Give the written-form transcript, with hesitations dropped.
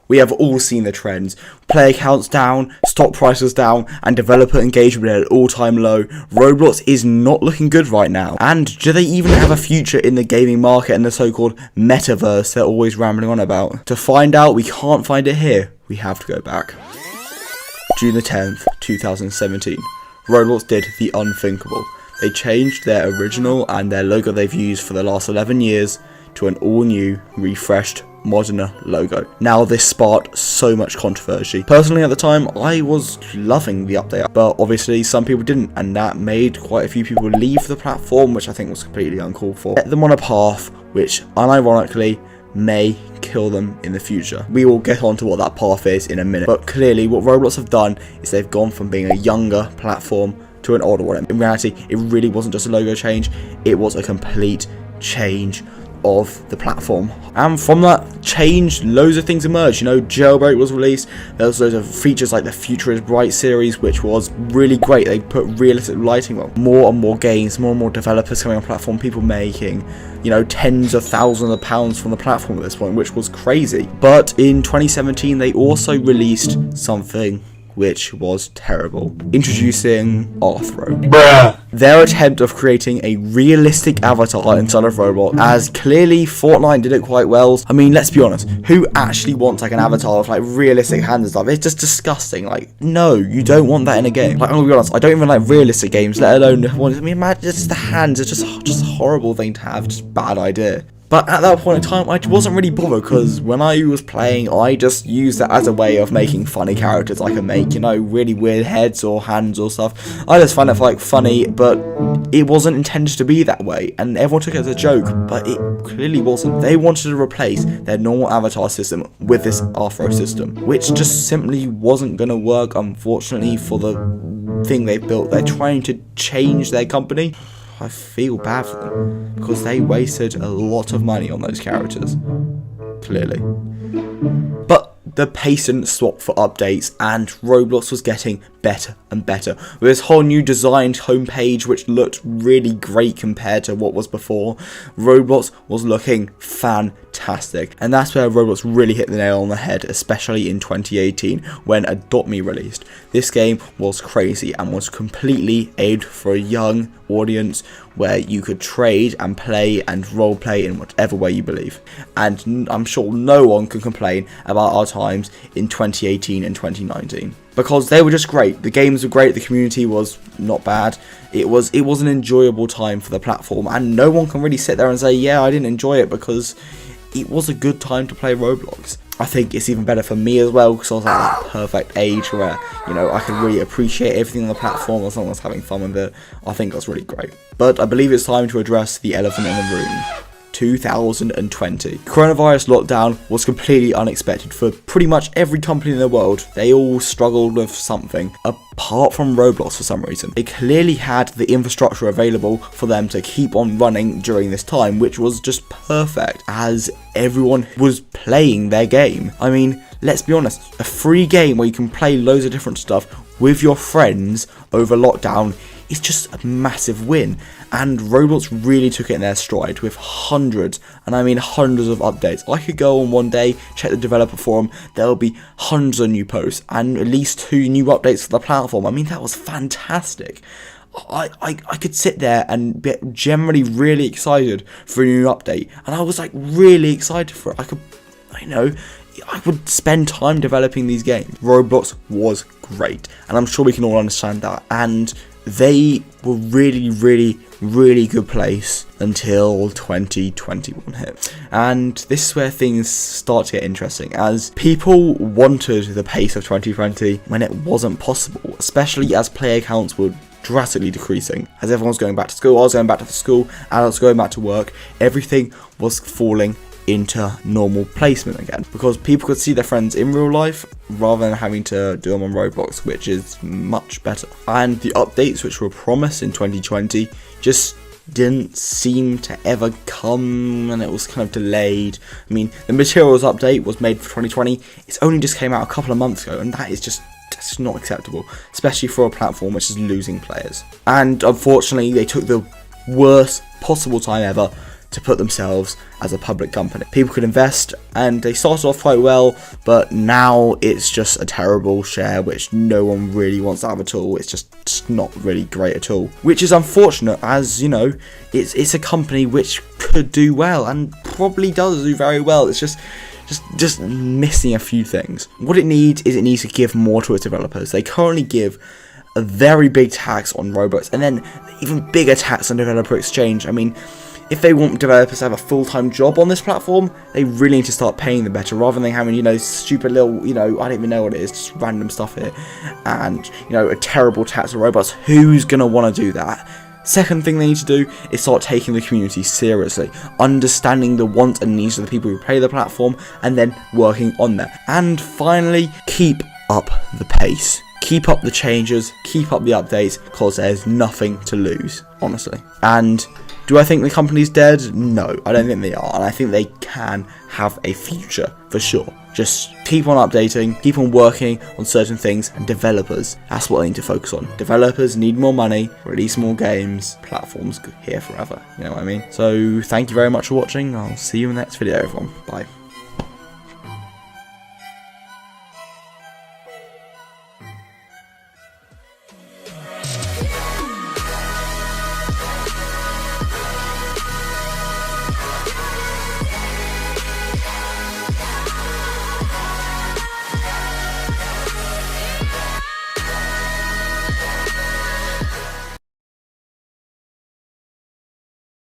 We have all seen the trends. Player counts down, stock prices down, and developer engagement at an all-time low. Roblox is not looking good right now. And do they even have a future in the gaming market and the so-called metaverse they're always rambling on about? To find out, we can't find it here. We have to go back. June the 10th, 2017. Roblox did the unthinkable. They changed their original and their logo they've used for the last 11 years to an all-new, refreshed, moderner logo. Now this sparked so much controversy. Personally at the time I was loving the update, but obviously some people didn't, and that made quite a few people leave the platform, which I think was completely uncalled for. Set them on a path which unironically may kill them in the future. We will get on to what that path is in a minute, but clearly what Roblox have done is they've gone from being a younger platform to an older one. In reality, it really wasn't just a logo change, it was a complete change of the platform, and from that change loads of things emerged. You know, Jailbreak was released, there was loads of features like the Future is Bright series, which was really great. They put realistic lighting on, more and more games, more and more developers coming on platform, people making, you know, tens of thousands of pounds from the platform at this point, which was crazy. But in 2017 they also released something which was terrible. Introducing Arthro. Bruh. Their attempt of creating a realistic avatar inside of Roblox, as clearly Fortnite did it quite well. I mean, let's be honest, who actually wants like an avatar with like realistic hands and stuff? It's just disgusting. Like, no, you don't want that in a game. Like, I'm gonna be honest, I don't even like realistic games, let alone I mean, imagine just the hands. It's just a horrible thing to have, just a bad idea. But at that point in time, I wasn't really bothered, because when I was playing, I just used that as a way of making funny characters I could make, you know, really weird heads or hands or stuff. I just find it like funny, but it wasn't intended to be that way, and everyone took it as a joke, but it clearly wasn't. They wanted to replace their normal avatar system with this Arthro system, which just simply wasn't going to work, unfortunately, for the thing they built. They're trying to change their company. I feel bad for them, because they wasted a lot of money on those characters, clearly. But the pace didn't stop for updates, and Roblox was getting better and better, with this whole new designed homepage which looked really great compared to what was before. Roblox was looking fantastic, and that's where Roblox really hit the nail on the head, especially in 2018 when Adopt Me released. This game was crazy and was completely aimed for a young audience, where you could trade and play and roleplay in whatever way you believe. And I'm sure no one can complain about our times in 2018 and 2019, because they were just great. The games were great, the community was not bad. It was an enjoyable time for the platform, and no one can really sit there and say, yeah, I didn't enjoy it, because it was a good time to play Roblox. I think it's even better for me as well, because I was at that perfect age where, you know, I could really appreciate everything on the platform as long as having fun with it. I think that's really great. But I believe it's time to address the elephant in the room. 2020. Coronavirus lockdown was completely unexpected for pretty much every company in the world. They all struggled with something, apart from Roblox for some reason. They clearly had the infrastructure available for them to keep on running during this time, which was just perfect, as everyone was playing their game. I mean, let's be honest, a free game where you can play loads of different stuff with your friends over lockdown is just a massive win, and Roblox really took it in their stride with hundreds, and I mean hundreds of updates. I could go on one day, check the developer forum, there'll be hundreds of new posts and at least 2 new updates for the platform. I mean, that was fantastic. I could sit there and be generally really excited for a new update, and I was like really excited for it. I would spend time developing these games. Roblox was great, and I'm sure we can all understand that, and they were really good place until 2021 hit. And this is where things start to get interesting, as people wanted the pace of 2020 when it wasn't possible, especially as player counts were drastically decreasing. As everyone's going back to school, I was going back to school, adults going back to work, everything was falling into normal placement again, because people could see their friends in real life rather than having to do them on Roblox, which is much better. And the updates which were promised in 2020 just didn't seem to ever come, and it was kind of delayed. I mean, the materials update was made for 2020, it's only just came out a couple of months ago, and that's not acceptable, especially for a platform which is losing players. And unfortunately they took the worst possible time ever to put themselves as a public company. People could invest, and they started off quite well, but now it's just a terrible share which no one really wants to have at all. It's just not really great at all, which is unfortunate, as you know, it's a company which could do well and probably does do very well. It's just missing a few things. What it needs to give more to its developers. They currently give a very big tax on Roblox, and then even bigger tax on developer exchange. I mean, if they want developers to have a full-time job on this platform, they really need to start paying them better, rather than having, stupid little, I don't even know what it is, just random stuff here, and, a terrible tax on Roblox. Who's gonna want to do that? Second thing they need to do is start taking the community seriously, understanding the wants and needs of the people who play the platform, and then working on that. And finally, keep up the pace. Keep up the changes, keep up the updates, because there's nothing to lose, honestly. And do I think the company's dead? No, I don't think they are, and I think they can have a future, for sure. Just keep on updating, keep on working on certain things, and developers, that's what they need to focus on. Developers need more money, release more games, platforms here forever, you know what I mean? So, thank you very much for watching, I'll see you in the next video, everyone. Bye.